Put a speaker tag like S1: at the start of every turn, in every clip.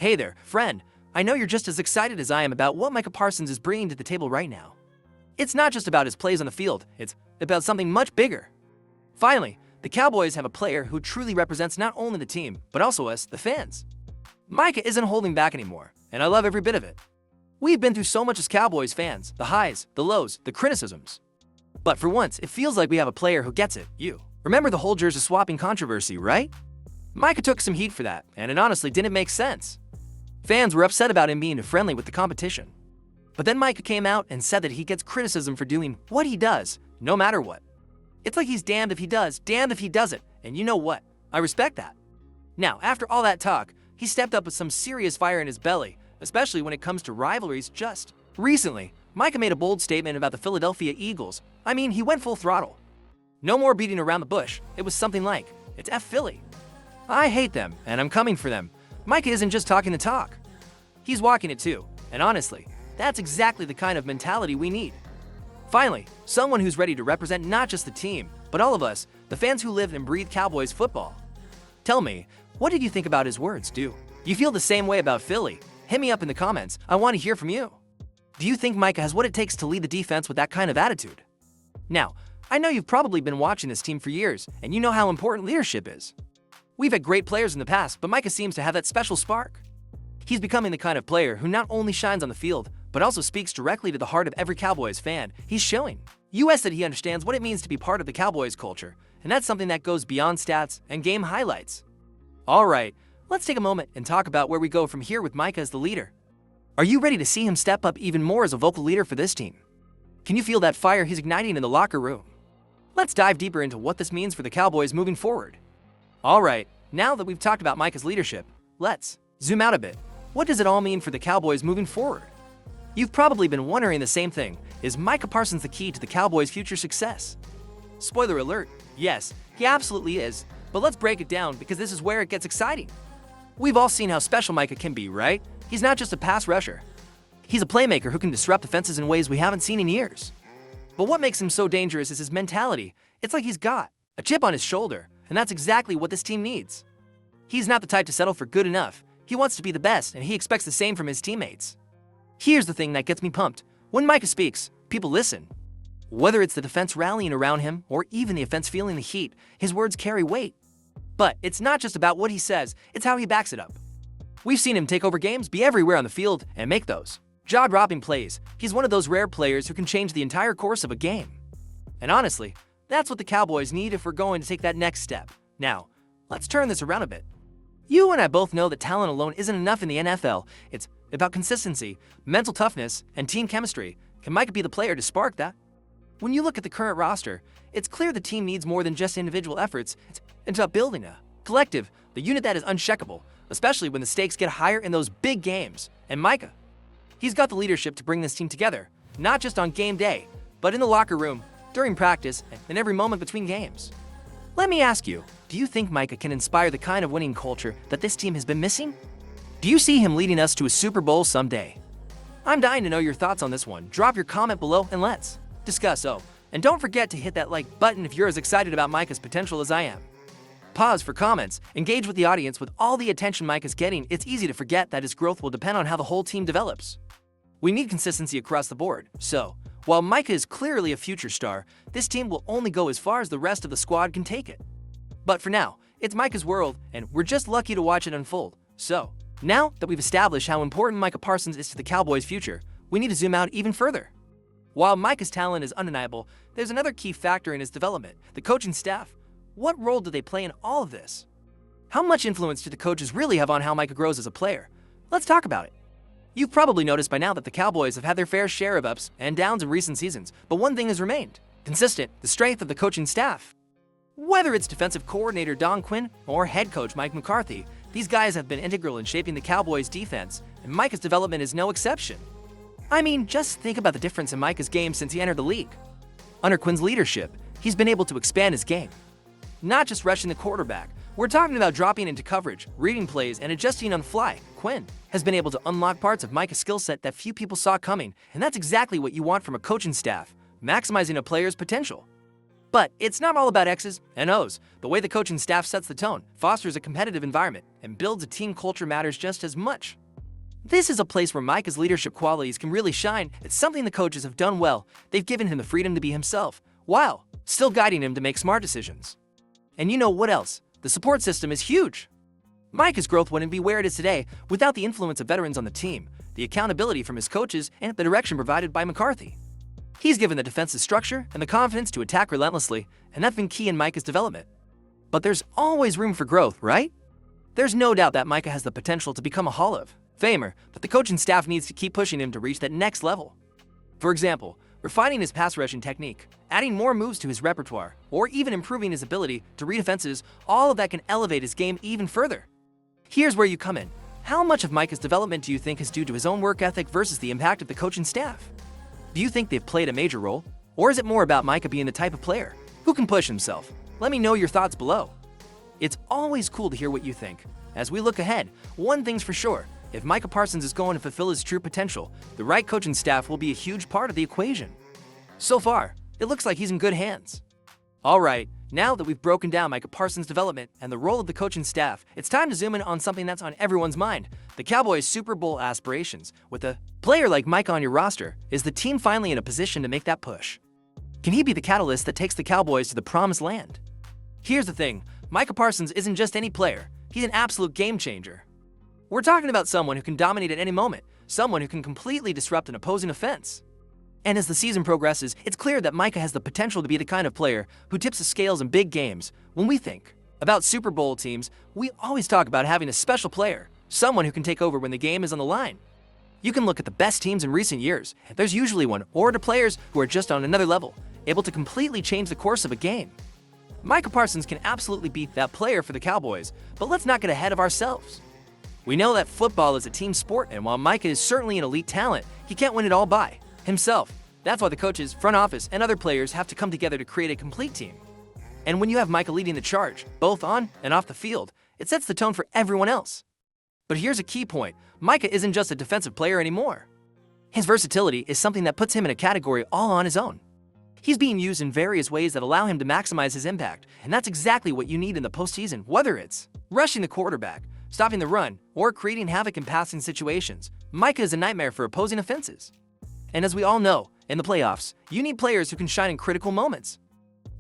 S1: Hey there, friend. I know you're just as excited as I am about what Micah Parsons is bringing to the table right now. It's not just about his plays on the field, it's about something much bigger. Finally, the Cowboys have a player who truly represents not only the team, but also us, the fans. Micah isn't holding back anymore, and I love every bit of it. We've been through so much as Cowboys fans, the highs, the lows, the criticisms. But for once, it feels like we have a player who gets it. You remember the whole jersey swapping controversy, right? Micah took some heat for that, and it honestly didn't make sense. Fans were upset about him being too friendly with the competition. But then Micah came out and said that he gets criticism for doing what he does, no matter what. It's like he's damned if he does, damned if he doesn't, and you know what? I respect that. Now, after all that talk, he stepped up with some serious fire in his belly, especially when it comes to rivalries. Just recently, Micah made a bold statement about the Philadelphia Eagles. I mean, he went full throttle. No more beating around the bush. It was something like, it's F Philly. I hate them, and I'm coming for them. Micah isn't just talking the talk. He's walking it too, and honestly, that's exactly the kind of mentality we need. Finally, someone who's ready to represent not just the team, but all of us, the fans who live and breathe Cowboys football. Tell me, what did you think about his words? Do you feel the same way about Philly? Hit me up in the comments. I want to hear from you. Do you think Micah has what it takes to lead the defense with that kind of attitude? Now, I know you've probably been watching this team for years, and you know how important leadership is. We've had great players in the past, but Micah seems to have that special spark. He's becoming the kind of player who not only shines on the field, but also speaks directly to the heart of every Cowboys fan. He's showing us that he understands what it means to be part of the Cowboys culture, and that's something that goes beyond stats and game highlights. All right, let's take a moment and talk about where we go from here with Micah as the leader. Are you ready to see him step up even more as a vocal leader for this team? Can you feel that fire he's igniting in the locker room? Let's dive deeper into what this means for the Cowboys moving forward. All right, now that we've talked about Micah's leadership, let's zoom out a bit. What does it all mean for the Cowboys moving forward? You've probably been wondering the same thing. Is Micah Parsons the key to the Cowboys' future success? Spoiler alert, yes, he absolutely is. But let's break it down because this is where it gets exciting. We've all seen how special Micah can be, right? He's not just a pass rusher. He's a playmaker who can disrupt defenses in ways we haven't seen in years. But what makes him so dangerous is his mentality. It's like he's got a chip on his shoulder, and that's exactly what this team needs. He's not the type to settle for good enough. He wants to be the best, and he expects the same from his teammates. Here's the thing that gets me pumped. When Micah speaks, people listen. Whether it's the defense rallying around him or even the offense feeling the heat, his words carry weight. But it's not just about what he says, it's how he backs it up. We've seen him take over games, be everywhere on the field, and make those jaw-dropping plays. He's one of those rare players who can change the entire course of a game. And honestly, that's what the Cowboys need if we're going to take that next step. Now, let's turn this around a bit. You and I both know that talent alone isn't enough in the NFL. It's about consistency, mental toughness, and team chemistry. Can Micah be the player to spark that? When you look at the current roster, it's clear the team needs more than just individual efforts. It's about building a collective, the unit that is unshakable, especially when the stakes get higher in those big games. And Micah, he's got the leadership to bring this team together, not just on game day, but in the locker room, during practice, and every moment between games. Let me ask you, do you think Micah can inspire the kind of winning culture that this team has been missing? Do you see him leading us to a Super Bowl someday? I'm dying to know your thoughts on this one. Drop your comment below and let's discuss. Oh, and don't forget to hit that like button if you're as excited about Micah's potential as I am. Pause for comments. Engage with the audience. With all the attention Micah's getting, it's easy to forget that his growth will depend on how the whole team develops. We need consistency across the board. So, while Micah is clearly a future star, this team will only go as far as the rest of the squad can take it. But for now, it's Micah's world, and we're just lucky to watch it unfold. So, now that we've established how important Micah Parsons is to the Cowboys' future, we need to zoom out even further. While Micah's talent is undeniable, there's another key factor in his development: the coaching staff. What role do they play in all of this? How much influence do the coaches really have on how Micah grows as a player? Let's talk about it. You've probably noticed by now that the Cowboys have had their fair share of ups and downs in recent seasons, but one thing has remained consistent: the strength of the coaching staff. Whether it's defensive coordinator Don Quinn or head coach Mike McCarthy, these guys have been integral in shaping the Cowboys' defense, and Micah's development is no exception. I mean, just think about the difference in Micah's game since he entered the league. Under Quinn's leadership, he's been able to expand his game. Not just rushing the quarterback, we're talking about dropping into coverage, reading plays, and adjusting on the fly. Quinn has been able to unlock parts of Micah's skill set that few people saw coming, and that's exactly what you want from a coaching staff, maximizing a player's potential. But it's not all about X's and O's. The way the coaching staff sets the tone, fosters a competitive environment, and builds a team culture matters just as much. This is a place where Micah's leadership qualities can really shine. It's something the coaches have done well. They've given him the freedom to be himself, while still guiding him to make smart decisions. And you know what else? The support system is huge. Micah's growth wouldn't be where it is today without the influence of veterans on the team, the accountability from his coaches, and the direction provided by McCarthy. He's given the defensive structure and the confidence to attack relentlessly, and that's been key in Micah's development. But there's always room for growth, right? There's no doubt that Micah has the potential to become a Hall of Famer, but the coaching staff needs to keep pushing him to reach that next level. For example, refining his pass rushing technique, adding more moves to his repertoire, or even improving his ability to read offenses, all of that can elevate his game even further. Here's where you come in. How much of Micah's development do you think is due to his own work ethic versus the impact of the coaching staff? Do you think they've played a major role? Or is it more about Micah being the type of player who can push himself? Let me know your thoughts below. It's always cool to hear what you think. As we look ahead, one thing's for sure. If Micah Parsons is going to fulfill his true potential, the right coaching staff will be a huge part of the equation. So far, it looks like he's in good hands. Alright, now that we've broken down Micah Parsons' development and the role of the coaching staff, it's time to zoom in on something that's on everyone's mind, the Cowboys' Super Bowl aspirations. With a player like Micah on your roster, is the team finally in a position to make that push? Can he be the catalyst that takes the Cowboys to the promised land? Here's the thing, Micah Parsons isn't just any player, he's an absolute game changer. We're talking about someone who can dominate at any moment, someone who can completely disrupt an opposing offense. And as the season progresses, it's clear that Micah has the potential to be the kind of player who tips the scales in big games. When we think about Super Bowl teams, we always talk about having a special player, someone who can take over when the game is on the line. You can look at the best teams in recent years. There's usually one or two players who are just on another level, able to completely change the course of a game. Micah Parsons can absolutely be that player for the Cowboys, but let's not get ahead of ourselves. We know that football is a team sport, and while Micah is certainly an elite talent, he can't win it all by himself. That's why the coaches, front office, and other players have to come together to create a complete team. And when you have Micah leading the charge, both on and off the field, it sets the tone for everyone else. But here's a key point. Micah isn't just a defensive player anymore. His versatility is something that puts him in a category all on his own. He's being used in various ways that allow him to maximize his impact, and that's exactly what you need in the postseason, whether it's rushing the quarterback, stopping the run, or creating havoc in passing situations. Micah is a nightmare for opposing offenses. And as we all know, in the playoffs, you need players who can shine in critical moments.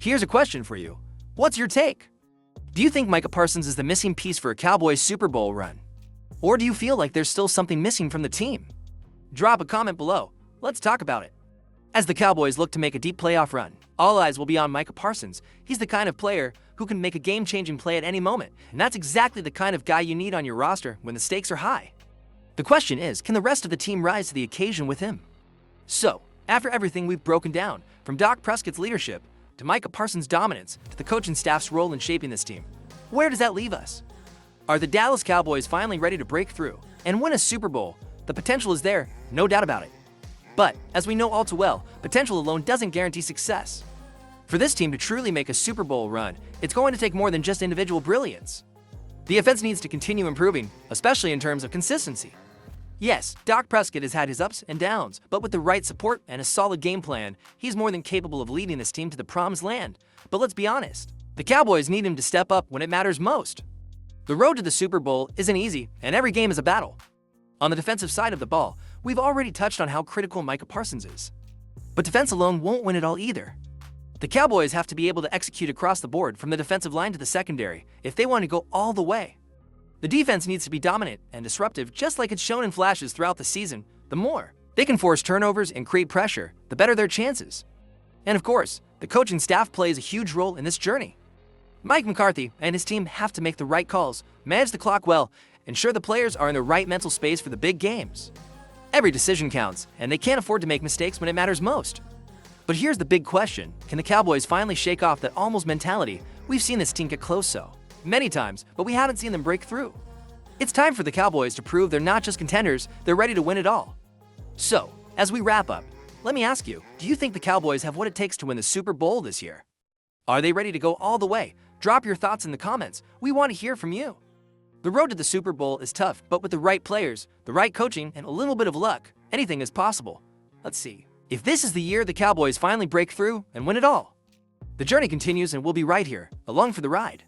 S1: Here's a question for you. What's your take? Do you think Micah Parsons is the missing piece for a Cowboys Super Bowl run? Or do you feel like there's still something missing from the team? Drop a comment below. Let's talk about it. As the Cowboys look to make a deep playoff run, all eyes will be on Micah Parsons. He's the kind of player who can make a game-changing play at any moment, and that's exactly the kind of guy you need on your roster when the stakes are high. The question is, can the rest of the team rise to the occasion with him? So, after everything we've broken down, from Dak Prescott's leadership, to Micah Parsons' dominance, to the coaching staff's role in shaping this team, where does that leave us? Are the Dallas Cowboys finally ready to break through and win a Super Bowl? The potential is there, no doubt about it. But, as we know all too well, potential alone doesn't guarantee success. For this team to truly make a Super Bowl run, it's going to take more than just individual brilliance. The offense needs to continue improving, especially in terms of consistency. Yes, Dak Prescott has had his ups and downs, but with the right support and a solid game plan, he's more than capable of leading this team to the promised land. But let's be honest, the Cowboys need him to step up when it matters most. The road to the Super Bowl isn't easy, and every game is a battle. On the defensive side of the ball, we've already touched on how critical Micah Parsons is. But defense alone won't win it all either. The Cowboys have to be able to execute across the board from the defensive line to the secondary if they want to go all the way. The defense needs to be dominant and disruptive, just like it's shown in flashes throughout the season. The more they can force turnovers and create pressure, the better their chances. And of course, the coaching staff plays a huge role in this journey. Mike McCarthy and his team have to make the right calls, manage the clock well, ensure the players are in the right mental space for the big games. Every decision counts, and they can't afford to make mistakes when it matters most. But here's the big question. Can the Cowboys finally shake off that almost mentality? We've seen this team get close many times, but we haven't seen them break through. It's time for the Cowboys to prove they're not just contenders, they're ready to win it all. So, as we wrap up, let me ask you, do you think the Cowboys have what it takes to win the Super Bowl this year? Are they ready to go all the way? Drop your thoughts in the comments. We want to hear from you. The road to the Super Bowl is tough, but with the right players, the right coaching, and a little bit of luck, anything is possible. Let's see. If this is the year the Cowboys finally break through and win it all, The journey continues and we'll be right here, along for the ride.